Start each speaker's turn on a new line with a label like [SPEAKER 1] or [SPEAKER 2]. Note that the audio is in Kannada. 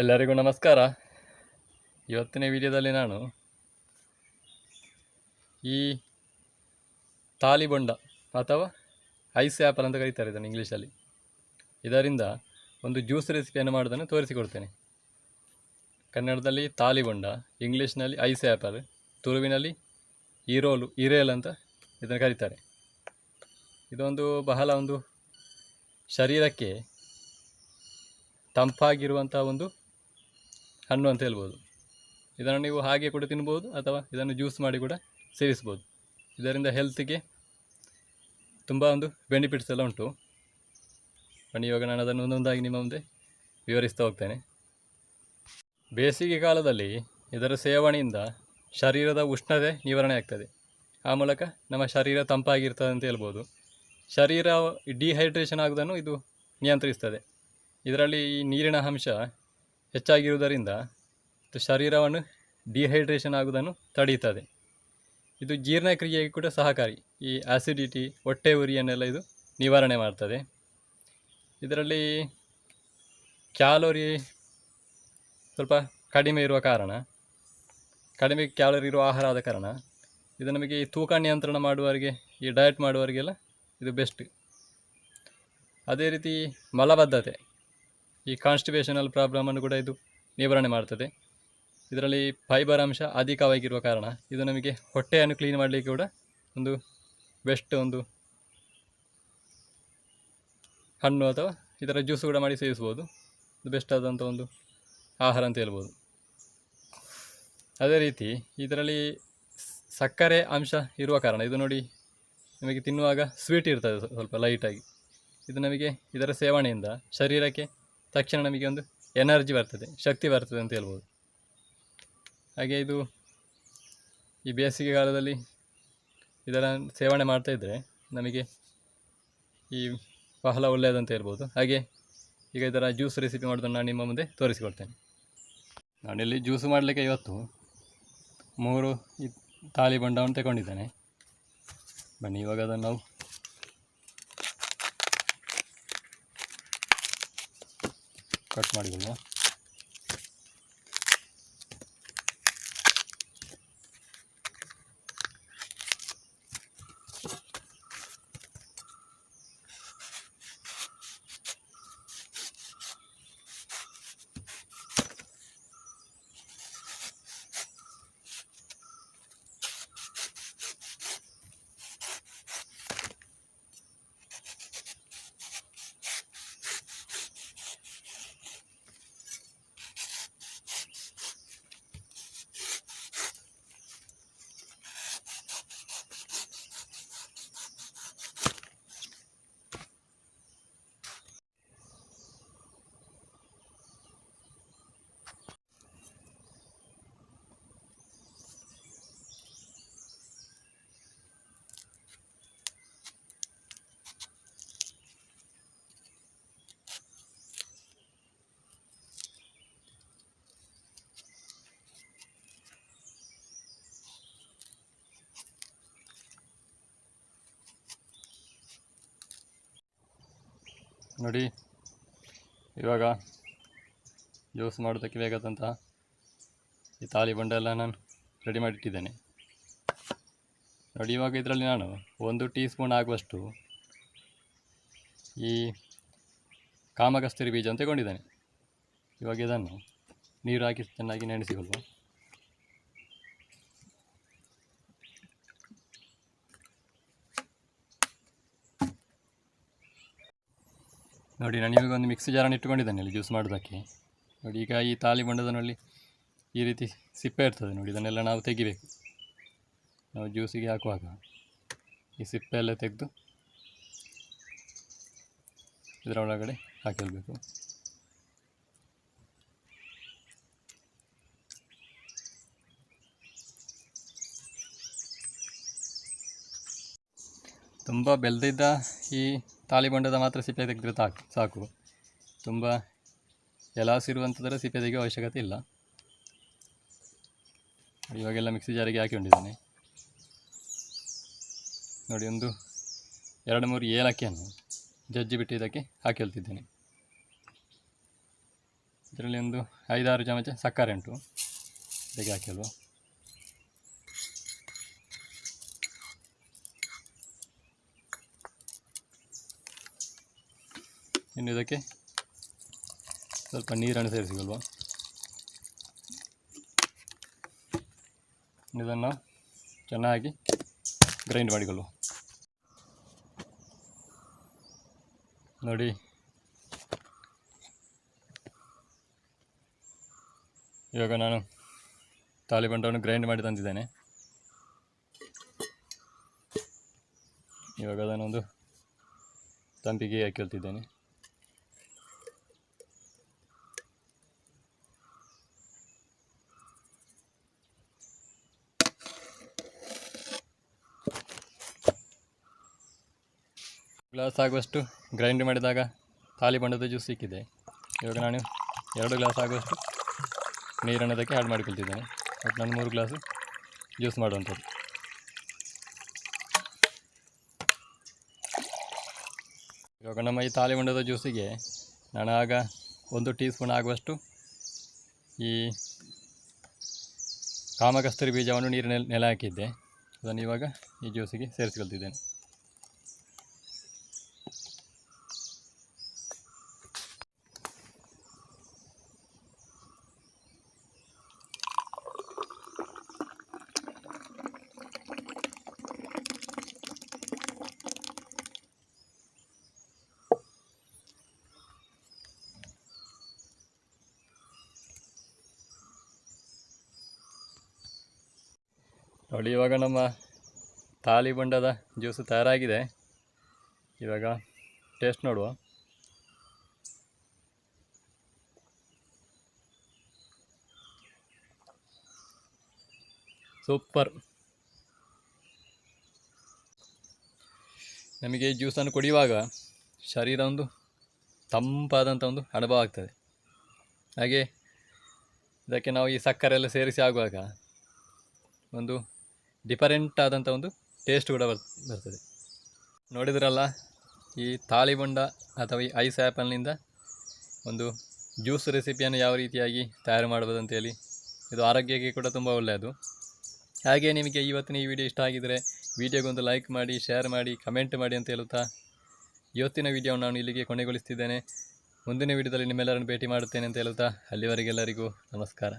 [SPEAKER 1] ಎಲ್ಲರಿಗೂ ನಮಸ್ಕಾರ. ಇವತ್ತಿನ ವಿಡಿಯೋದಲ್ಲಿ ನಾನು ಈ ತಾಲಿಬೊಂಡ ಅಥವಾ ಐಸ್ ಆ್ಯಪಲ್ ಅಂತ ಕರೀತಾರೆ ಇದನ್ನು ಇಂಗ್ಲೀಷಲ್ಲಿ, ಇದರಿಂದ ಒಂದು ಜ್ಯೂಸ್ ರೆಸಿಪಿಯನ್ನು ಮಾಡೋದನ್ನು ತೋರಿಸಿಕೊಡ್ತೇನೆ. ಕನ್ನಡದಲ್ಲಿ ತಾಲಿಬೊಂಡ, ಇಂಗ್ಲೀಷ್ನಲ್ಲಿ ಐಸ್ ಆ್ಯಪಲ್, ತುಳುವಿನಲ್ಲಿ ಈರೇಲ್ ಅಂತ ಇದನ್ನು ಕರೀತಾರೆ. ಇದೊಂದು ಬಹಳ ಒಂದು ಶರೀರಕ್ಕೆ ತಂಪಾಗಿರುವಂಥ ಒಂದು ಹಣ್ಣು ಅಂತ ಹೇಳ್ಬೋದು. ಇದನ್ನು ನೀವು ಹಾಗೆ ಕೂಡ ತಿನ್ಬೋದು ಅಥವಾ ಇದನ್ನು ಜ್ಯೂಸ್ ಮಾಡಿ ಕೂಡ ಸೇವಿಸ್ಬೋದು. ಇದರಿಂದ ಹೆಲ್ತಿಗೆ ತುಂಬ ಒಂದು ಬೆನಿಫಿಟ್ಸ್ ಎಲ್ಲ ಉಂಟು. ಬನ್ನಿ ಇವಾಗ ನಾನು ಅದನ್ನು ಒಂದೊಂದಾಗಿ ನಿಮ್ಮ ಮುಂದೆ ವಿವರಿಸ್ತಾ ಹೋಗ್ತೇನೆ. ಬೇಸಿಗೆ ಕಾಲದಲ್ಲಿ ಇದರ ಸೇವನೆಯಿಂದ ಶರೀರದ ಉಷ್ಣತೆ ನಿವಾರಣೆ ಆಗ್ತದೆ. ಆ ಮೂಲಕ ನಮ್ಮ ಶರೀರ ತಂಪಾಗಿರ್ತದೆ ಅಂತ ಹೇಳ್ಬೋದು. ಶರೀರ ಡಿಹೈಡ್ರೇಷನ್ ಆಗೋದನ್ನು ಇದು ನಿಯಂತ್ರಿಸ್ತದೆ. ಇದರಲ್ಲಿ ಈ ನೀರಿನ ಅಂಶ ಹೆಚ್ಚಾಗಿರುವುದರಿಂದ ಶರೀರವನ್ನು ಡಿಹೈಡ್ರೇಷನ್ ಆಗುವುದನ್ನು ತಡೆಯುತ್ತದೆ. ಇದು ಜೀರ್ಣಕ್ರಿಯೆಗೆ ಕೂಡ ಸಹಕಾರಿ. ಈ ಆ್ಯಸಿಡಿಟಿ, ಹೊಟ್ಟೆ ಉರಿಯನ್ನೆಲ್ಲ ಇದು ನಿವಾರಣೆ ಮಾಡ್ತದೆ. ಇದರಲ್ಲಿ ಕ್ಯಾಲೋರಿ ಸ್ವಲ್ಪ ಕಡಿಮೆ ಇರುವ ಕಾರಣ, ಕಡಿಮೆ ಕ್ಯಾಲೋರಿ ಇರುವ ಆಹಾರ ಆದ ಕಾರಣ ಇದು ನಮಗೆ ಈ ತೂಕ ನಿಯಂತ್ರಣ ಮಾಡುವವರಿಗೆ, ಈ ಡಯಟ್ ಮಾಡುವವರಿಗೆಲ್ಲ ಇದು ಬೆಸ್ಟ್. ಅದೇ ರೀತಿ ಮಲಬದ್ಧತೆ, ಈ ಕಾನ್ಸ್ಟಿಪೇಷನಲ್ ಪ್ರಾಬ್ಲಮನ್ನು ಕೂಡ ಇದು ನಿವಾರಣೆ ಮಾಡ್ತದೆ. ಇದರಲ್ಲಿ ಫೈಬರ್ ಅಂಶ ಅಧಿಕವಾಗಿರುವ ಕಾರಣ ಇದು ನಮಗೆ ಹೊಟ್ಟೆಯನ್ನು ಕ್ಲೀನ್ ಮಾಡಲಿಕ್ಕೆ ಕೂಡ ಒಂದು ಬೆಸ್ಟ್ ಒಂದು ಹಣ್ಣು ಅಥವಾ ಇದರ ಜ್ಯೂಸ್ ಕೂಡ ಮಾಡಿ ಸೇವಿಸ್ಬೋದು. ಇದು ಬೆಸ್ಟ್ ಆದಂಥ ಒಂದು ಆಹಾರ ಅಂತ ಹೇಳ್ಬೋದು. ಅದೇ ರೀತಿ ಇದರಲ್ಲಿ ಸಕ್ಕರೆ ಅಂಶ ಇರುವ ಕಾರಣ ಇದು ನೋಡಿ ನಮಗೆ ತಿನ್ನುವಾಗ ಸ್ವೀಟ್ ಇರ್ತದೆ ಸ್ವಲ್ಪ ಲೈಟಾಗಿ. ಇದು ನಮಗೆ ಇದರ ಸೇವನೆಯಿಂದ ಶರೀರಕ್ಕೆ ತಕ್ಷಣ ನಮಗೆ ಒಂದು ಎನರ್ಜಿ ಬರ್ತದೆ, ಶಕ್ತಿ ಬರ್ತದೆ ಅಂತ ಹೇಳ್ಬೋದು. ಹಾಗೆ ಇದು ಈ ಬೇಸಿಗೆ ಕಾಲದಲ್ಲಿ ಇದರ ಸೇವನೆ ಮಾಡ್ತಾಯಿದ್ರೆ ನಮಗೆ ಈ ಬಹಳ ಒಳ್ಳೆಯದಂತ ಹೇಳ್ಬೋದು. ಹಾಗೆ ಈಗ ಇದರ ಜ್ಯೂಸ್ ರೆಸಿಪಿ ಮಾಡೋದನ್ನು ನಾನು ನಿಮ್ಮ ಮುಂದೆ ತೋರಿಸಿಕೊಡ್ತೇನೆ. ನಾನಿಲ್ಲಿ ಜ್ಯೂಸ್ ಮಾಡಲಿಕ್ಕೆ ಇವತ್ತು 3 ಈ ತಾಲಿಬೊಂಡವನ್ನು ತಗೊಂಡಿದ್ದೇನೆ. ಬನ್ನಿ ಇವಾಗ ಅದನ್ನು ನಾವು ಕಟ್ ಮಾಡಿಕೊಳ್ಳುವ. ನೋಡಿ ಇವಾಗ ಜ್ಯೂಸ್ ಮಾಡೋದಕ್ಕೆ ಬೇಕಾದಂತಹ ಈ ತಾಲಿಬೊಂಡ ಎಲ್ಲ ನಾನು ರೆಡಿ ಮಾಡಿಟ್ಟಿದ್ದೇನೆ. ನೋಡಿ ಇವಾಗ ಇದರಲ್ಲಿ ನಾನು 1 ಟೀ ಸ್ಪೂನ್ ಆಗುವಷ್ಟು ಈ ಕಾಮಕಸ್ತೂರಿ ಬೀಜ ಅಂತ ತಗೊಂಡಿದ್ದೇನೆ. ಇವಾಗ ಇದನ್ನು ನೀರು ಹಾಕಿ ಚೆನ್ನಾಗಿ ನೆನೆಸಿಕೊಳ್ಳುವ. ನೋಡಿ ನಾನು ಇವಾಗ ಒಂದು ಮಿಕ್ಸಿ ಜಾರನ್ನು ಇಟ್ಟುಕೊಂಡಿದ್ದೇನೆ ಇಲ್ಲಿ ಜ್ಯೂಸ್ ಮಾಡೋದಕ್ಕೆ. ನೋಡಿ ಈಗ ಈ ತಾಲಿಬೊಂಡದಲ್ಲಿ ಈ ರೀತಿ ಸಿಪ್ಪೆ ಇರ್ತದೆ ನೋಡಿ, ಇದನ್ನೆಲ್ಲ ನಾವು ತೆಗಿಬೇಕು. ನಾವು ಜ್ಯೂಸಿಗೆ ಹಾಕುವಾಗ ಈ ಸಿಪ್ಪೆ ಎಲ್ಲ ತೆಗೆದು ಇದರ ಒಳಗಡೆ ಹಾಕಿರಬೇಕು. ತುಂಬ ಬೆಳೆದಿದ್ದ ಈ ತಾಲಿಬೊಂಡದ ಮಾತ್ರ ಸಿಪ್ಪೆ ತೆಗೆದ್ರೆ ಸಾಕು. ತುಂಬ ಎಲಾಸಿರುವಂಥದ್ದರ ಸಿಪ್ಪೆ ತೆಗೆಯುವ ಅವಶ್ಯಕತೆ ಇಲ್ಲ. ಇವಾಗೆಲ್ಲ ಮಿಕ್ಸಿ ಜಾರಿಗೆ ಹಾಕಿಕೊಂಡಿದ್ದೇನೆ. ನೋಡಿ ಒಂದು 2-3 ಏಲಕ್ಕಿಯನ್ನು ಜಜ್ಜಿ ಬಿಟ್ಟು ಇದಕ್ಕೆ ಹಾಕಿ ಹೇಳ್ತಿದ್ದೇನೆ. ಇದರಲ್ಲಿ ಒಂದು 5-6 ಚಮಚ ಸಕ್ಕರೆ ಉಂಟು, ಇದಕ್ಕೆ ಹಾಕಲ್ವ. ಇನ್ನು ಇದಕ್ಕೆ ಸ್ವಲ್ಪ ನೀರನ್ನು ಸೇರಿಸಿಕೊಳ್ವ. ಇದನ್ನು ಚೆನ್ನಾಗಿ ಗ್ರೈಂಡ್ ಮಾಡಿಕೊಳ್ಳುವ. ನೋಡಿ, ಇವಾಗ ನಾನು ತಾಲಿಬಂಡವನ್ನು ಗ್ರೈಂಡ್ ಮಾಡಿ ತಂದಿದ್ದೇನೆ. ಇವಾಗ ಅದನ್ನೊಂದು ತಂಪಿಗೆ ಹಾಕಿಳ್ತಿದ್ದೇನೆ. ಗ್ಲಾಸ್ ಆಗುವಷ್ಟು ಗ್ರೈಂಡ್ ಮಾಡಿದಾಗ ತಾಲಿಬಂಡದ ಜ್ಯೂಸ್ ಸಿಕ್ಕಿದೆ. ಇವಾಗ ನಾನು 2 ಗ್ಲಾಸ್ ಆಗುವಷ್ಟು ನೀರನ್ನು ಅದಕ್ಕೆ ಆ್ಯಡ್ ಮಾಡಿಕೊಳ್ತಿದ್ದೇನೆ. ಮತ್ತು ನಾನು 3 ಗ್ಲಾಸು ಜ್ಯೂಸ್ ಮಾಡುವಂಥದ್ದು. ಇವಾಗ ನಮ್ಮ ಈ ತಾಲಿಬಂಡದ ಜ್ಯೂಸಿಗೆ ನಾನು ಆಗ 1 ಟೀ ಸ್ಪೂನ್ ಆಗುವಷ್ಟು ಈ ಕಾಮಕಸ್ತೂರಿ ಬೀಜವನ್ನು ನೀರಿನಲ್ಲಿ ನೆಲೆ ಹಾಕಿದ್ದೆ. ಅದನ್ನು ಇವಾಗ ಈ ಜ್ಯೂಸಿಗೆ ಸೇರಿಸಿಕೊಳ್ತಿದ್ದೇನೆ. ನೋಡಿ, ಇವಾಗ ನಮ್ಮ ತಾಲಿಬಂಡದ ಜ್ಯೂಸು ತಯಾರಾಗಿದೆ. ಇವಾಗ ಟೇಸ್ಟ್ ನೋಡುವ. ಸೂಪರ್. ನಮಗೆ ಈ ಜ್ಯೂಸನ್ನು ಕುಡಿಯುವಾಗ ಶರೀರ ಒಂದು ತಂಪಾದಂಥ ಒಂದು ಅನುಭವ ಆಗ್ತದೆ. ಹಾಗೆ ಇದಕ್ಕೆ ನಾವು ಈ ಸಕ್ಕರೆ ಎಲ್ಲ ಸೇರಿಸಿ ಆಗುವಾಗ ಒಂದು ಡಿಫರೆಂಟ್ ಆದಂಥ ಒಂದು ಟೇಸ್ಟ್ ಕೂಡ ಬರ್ತದೆ. ನೋಡಿದ್ರಲ್ಲ, ಈ ತಾಲಿಬಂಡ ಅಥವಾ ಈ ಐಸ್ ಆ್ಯಪಲ್ನಿಂದ ಒಂದು ಜ್ಯೂಸ್ ರೆಸಿಪಿಯನ್ನು ಯಾವ ರೀತಿಯಾಗಿ ತಯಾರು ಮಾಡ್ಬೋದು ಅಂತೇಳಿ. ಇದು ಆರೋಗ್ಯಕ್ಕೆ ಕೂಡ ತುಂಬ ಒಳ್ಳೆಯದು. ಹಾಗೆ ನಿಮಗೆ ಇವತ್ತಿನ ಈ ವಿಡಿಯೋ ಇಷ್ಟ ಆಗಿದ್ದರೆ ವಿಡಿಯೋಗೊಂದು ಲೈಕ್ ಮಾಡಿ, ಶೇರ್ ಮಾಡಿ, ಕಮೆಂಟ್ ಮಾಡಿ ಅಂತ ಹೇಳುತ್ತಾ ಇವತ್ತಿನ ವಿಡಿಯೋವನ್ನು ನಾನು ಇಲ್ಲಿಗೆ ಕೊನೆಗೊಳಿಸ್ತಿದ್ದೇನೆ. ಮುಂದಿನ ವಿಡಿಯೋದಲ್ಲಿ ನಿಮ್ಮೆಲ್ಲರನ್ನು ಭೇಟಿ ಮಾಡುತ್ತೇನೆ ಅಂತ ಹೇಳುತ್ತಾ ಅಲ್ಲಿವರೆಗೆಲ್ಲರಿಗೂ ನಮಸ್ಕಾರ.